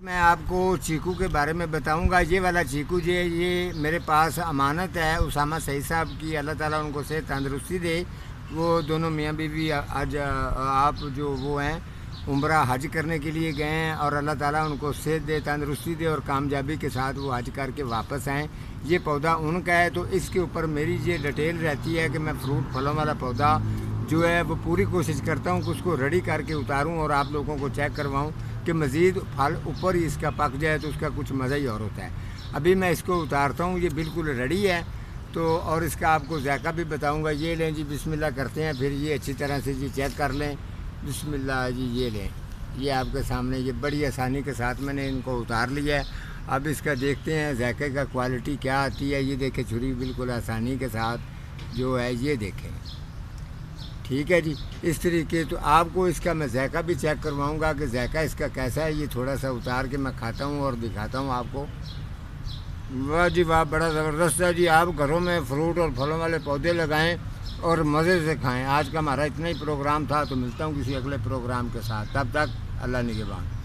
मैं आपको चीकू के बारे में बताऊंगा। ये वाला चीकू जो है ये मेरे पास अमानत है उसामा सईद साहब की, अल्लाह ताला उनको सेहत तंदरुस्ती दे। वो दोनों मियाँ बीवी आज आप जो वो हैं उम्रा हज करने के लिए गए हैं और अल्लाह ताला उनको सेहत दे, तंदरुस्ती दे और कामयाबी के साथ वो हज करके वापस आएँ। ये पौधा उनका है, तो इसके ऊपर मेरी ये डिटेल रहती है कि मैं फ्रूट फलों वाला पौधा जो है वो पूरी कोशिश करता हूँ कि उसको रेडी करके उतारूँ और आप लोगों को चेक करवाऊँ कि मज़ीद फल ऊपर ही इसका पक जाए तो उसका कुछ मज़ा ही और होता है। अभी मैं इसको उतारता हूँ, ये बिल्कुल रेडी है। तो और इसका आपको जायका भी बताऊँगा। ये लें जी, बिस्मिल्लाह करते हैं, फिर ये अच्छी तरह से जी चेक कर लें। बिस्मिल्लाह जी, ये लें, ये आपके सामने ये बड़ी आसानी के साथ मैंने इनको उतार लिया है। अब इसका देखते हैं जायके का क्वालिटी क्या आती है। ये देखें, छुरी बिल्कुल आसानी के साथ जो है ये देखें, ठीक है जी। इस तरीके तो आपको इसका मैं जायका भी चेक करवाऊंगा कि जायका इसका कैसा है। ये थोड़ा सा उतार के मैं खाता हूँ और दिखाता हूँ आपको। वाह जी वाह, बड़ा ज़बरदस्त है जी। आप घरों में फ्रूट और फलों वाले पौधे लगाएं और मज़े से खाएं। आज का हमारा इतना ही प्रोग्राम था, तो मिलता हूँ किसी अगले प्रोग्राम के साथ। तब तक अल्लाह निगहबान।